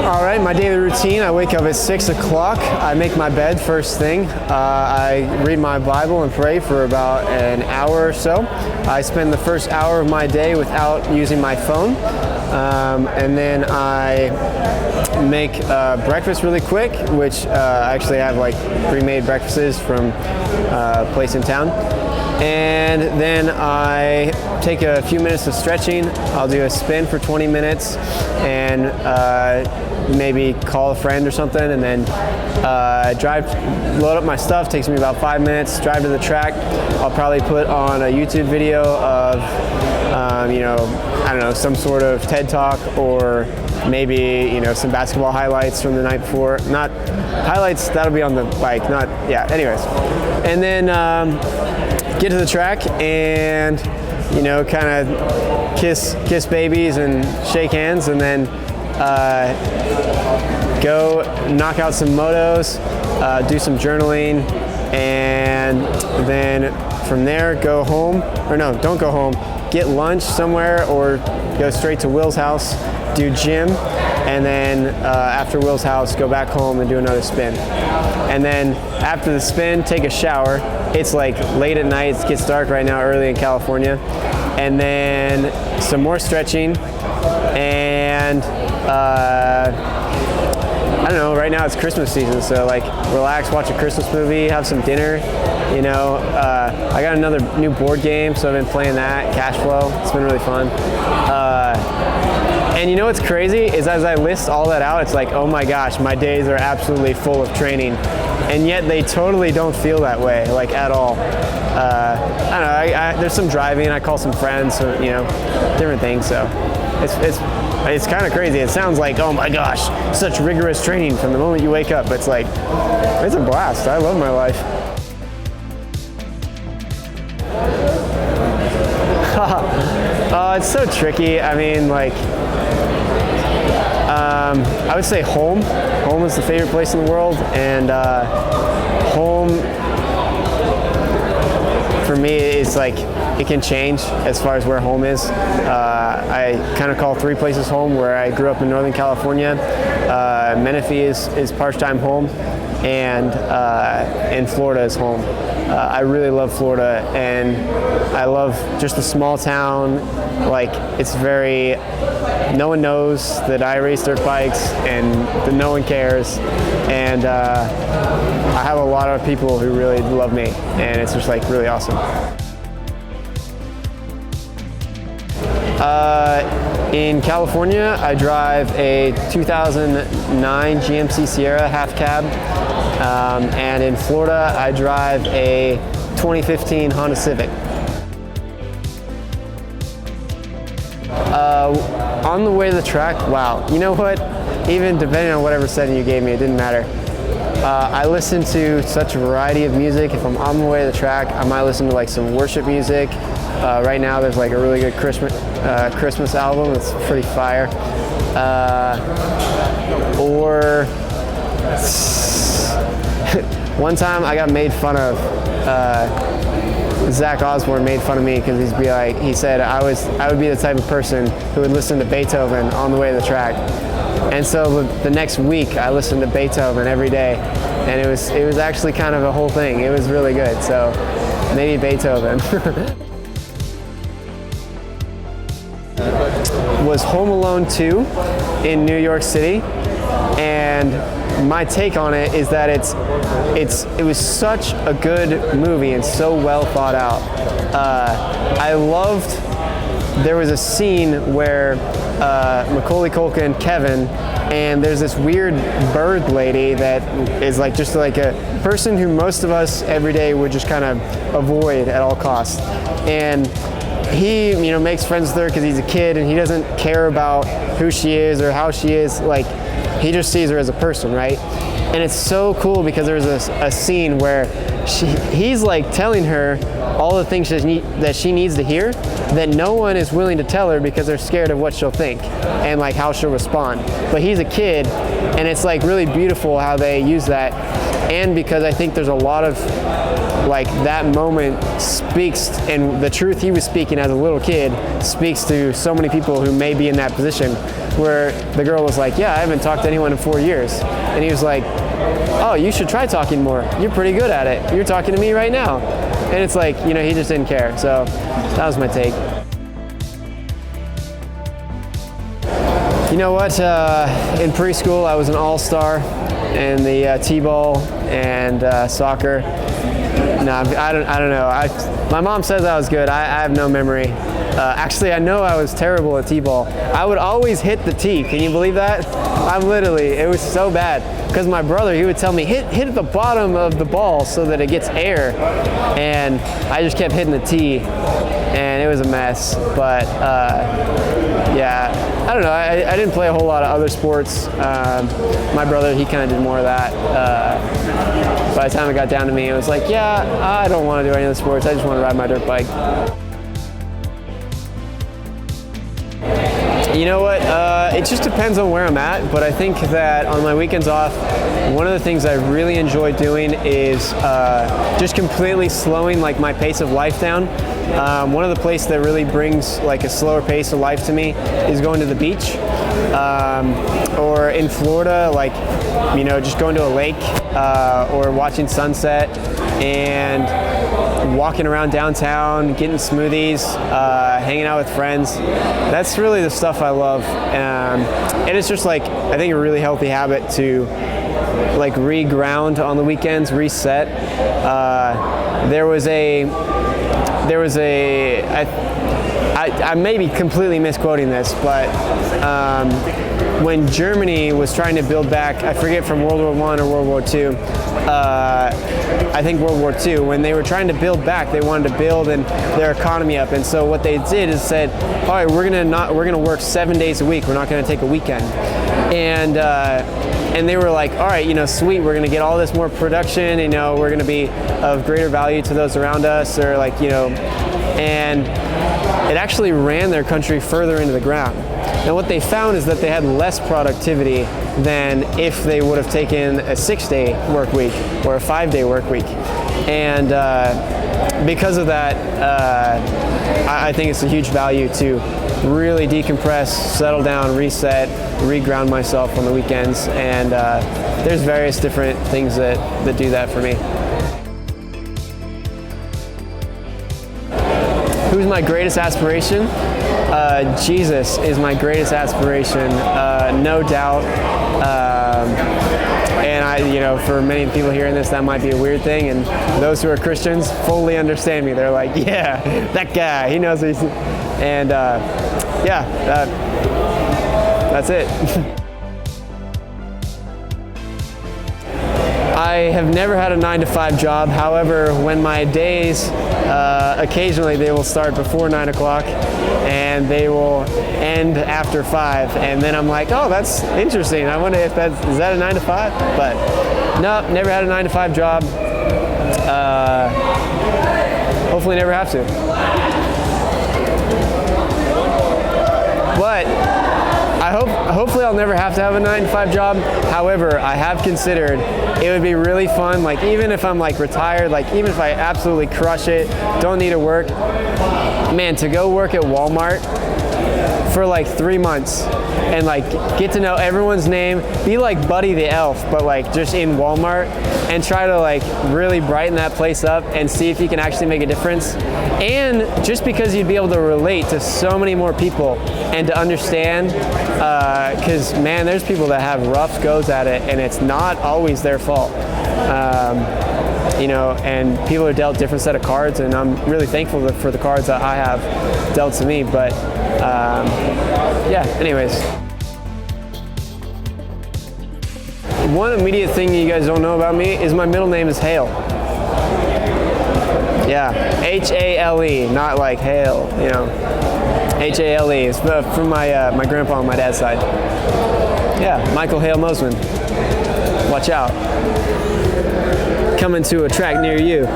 All right, my daily routine, I wake up at 6 o'clock. I make my bed first thing. I read my Bible and pray for about an hour or so. I spend the first hour of my day without using my phone. And then I make breakfast really quick, which I actually have like pre-made breakfasts from a place in town. And then I take a few minutes of stretching. I'll do a spin for 20 minutes and maybe call a friend or something, and then load up my stuff. Takes me about 5 minutes, drive to the track. I'll probably put on a YouTube video of, I don't know, some sort of TED Talk, or maybe, some basketball highlights from the night before. Not highlights, that'll be on the bike, anyways. And then get to the track and, kind of kiss babies and shake hands, and then go knock out some motos, do some journaling, and then from there go home, or no, don't go home, get lunch somewhere or go straight to Will's house, do gym, and then after Will's house, go back home and do another spin. And then after the spin, take a shower. It's like late at night, it gets dark right now, early in California. And then some more stretching, and I don't know, right now it's Christmas season, so like relax, watch a Christmas movie, have some dinner, I got another new board game, so I've been playing that, Cash Flow. It's been really fun. And what's crazy is as I list all that out, it's like, oh my gosh, my days are absolutely full of training, and yet they totally don't feel that way, like at all. I don't know, there's some driving, I call some friends, so, different things, so it's kind of crazy. It sounds like, oh my gosh, such rigorous training from the moment you wake up. It's like, it's a blast. I love my life. It's so tricky. I mean, I would say home. Home is the favorite place in the world, and home for me is like, it can change as far as where home is. I kind of call 3 places home, where I grew up in Northern California. Menifee is part-time home, and Florida is home. I really love Florida, and I love just the small town. Like, it's very, no one knows that I race dirt bikes, and that no one cares. And I have a lot of people who really love me, and it's just like really awesome. In California, I drive a 2009 GMC Sierra half cab, and in Florida, I drive a 2015 Honda Civic. On the way to the track, wow, you know what? Even depending on whatever setting you gave me, it didn't matter. I listen to such a variety of music. If I'm on the way to the track, I might listen to like some worship music. Right now there's like a really good Christmas album that's pretty fire. Or one time I got made fun of, Zach Osborne made fun of me because he said I would be the type of person who would listen to Beethoven on the way to the track. And so the next week I listened to Beethoven every day, and it was actually kind of a whole thing. It was really good, so maybe Beethoven. Was Home Alone 2 in New York City, and my take on it is that it was such a good movie and so well thought out. I loved, there was a scene where Macaulay Culkin, Kevin, and there's this weird bird lady that is like just like a person who most of us every day would just kind of avoid at all costs. And he, makes friends with her because he's a kid, and he doesn't care about who she is or how she is. Like, he just sees her as a person, right? And it's so cool because there's a scene where he's like telling her all the things that she needs to hear that no one is willing to tell her because they're scared of what she'll think and like how she'll respond. But he's a kid, and it's like really beautiful how they use that. And because I think there's a lot of like that moment speaks, and the truth he was speaking as a little kid speaks to so many people who may be in that position, where the girl was like, yeah, I haven't talked to anyone in 4 years. And he was like, oh, you should try talking more. You're pretty good at it. You're talking to me right now. And it's like, you know, he just didn't care. So that was my take. You know what? In preschool, I was an all-star in the t-ball and soccer. No, I don't know. My mom says I was good. I have no memory. Actually, I know I was terrible at t-ball. I would always hit the tee. Can you believe that? It was so bad. Because my brother, he would tell me, hit at the bottom of the ball so that it gets air. And I just kept hitting the tee, and it was a mess. But yeah, I don't know. I didn't play a whole lot of other sports. My brother, he kind of did more of that. By the time it got down to me, it was like, yeah, I don't want to do any of the sports. I just want to ride my dirt bike. You know what? It just depends on where I'm at, but I think that on my weekends off, one of the things I really enjoy doing is just completely slowing like my pace of life down. One of the places that really brings like a slower pace of life to me is going to the beach, or in Florida, like, you know, just going to a lake or watching sunset and walking around downtown, getting smoothies, hanging out with friends. That's really the stuff I love. And it's just like, I think a really healthy habit to like re-ground on the weekends, reset. I may be completely misquoting this, but when Germany was trying to build back, I forget from World War I or World War II, I think World War II, when they were trying to build back, they wanted to build their economy up, and so what they did is said, all right, we're gonna work 7 days a week. We're not gonna take a weekend, and they were like, all right, you know, sweet, we're gonna get all this more production. You know, we're gonna be of greater value to those around us, or like, you know, and it actually ran their country further into the ground. And what they found is that they had less productivity than if they would have taken a 6-day work week or a 5-day work week. And because of that, I think it's a huge value to really decompress, settle down, reset, re-ground myself on the weekends. And there's various different things that do that for me. Who's my greatest aspiration? Jesus is my greatest aspiration, no doubt. And you know, for many people hearing this, that might be a weird thing. And those who are Christians fully understand me. They're like, yeah, that guy, he knows what he's. And yeah, that's it. I have never had a 9-to-5 job. However, when my days, occasionally they will start before 9 o'clock and they will end after 5. And then I'm like, oh, that's interesting. I wonder if is that a 9-to-5? But no, never had a 9-to-5 job. Hopefully never have to. But hopefully I'll never have to have a 9-to-5 job. However, I have considered it would be really fun, like even if I'm like retired, like even if I absolutely crush it, don't need to work, man, to go work at Walmart for like 3 months and like get to know everyone's name, be like Buddy the Elf, but like just in Walmart, and try to like really brighten that place up and see if you can actually make a difference. And just because you'd be able to relate to so many more people and to understand, because man, there's people that have rough goes at it and it's not always their fault. You know, and people are dealt different set of cards, and I'm really thankful for the cards that I have dealt to me. But yeah, anyways. One immediate thing you guys don't know about me is my middle name is Hale. Yeah, H-A-L-E, not like Hale, you know. H-A-L-E, it's from my grandpa on my dad's side. Yeah, Michael Hale Mosiman. Watch out. Coming to a track near you.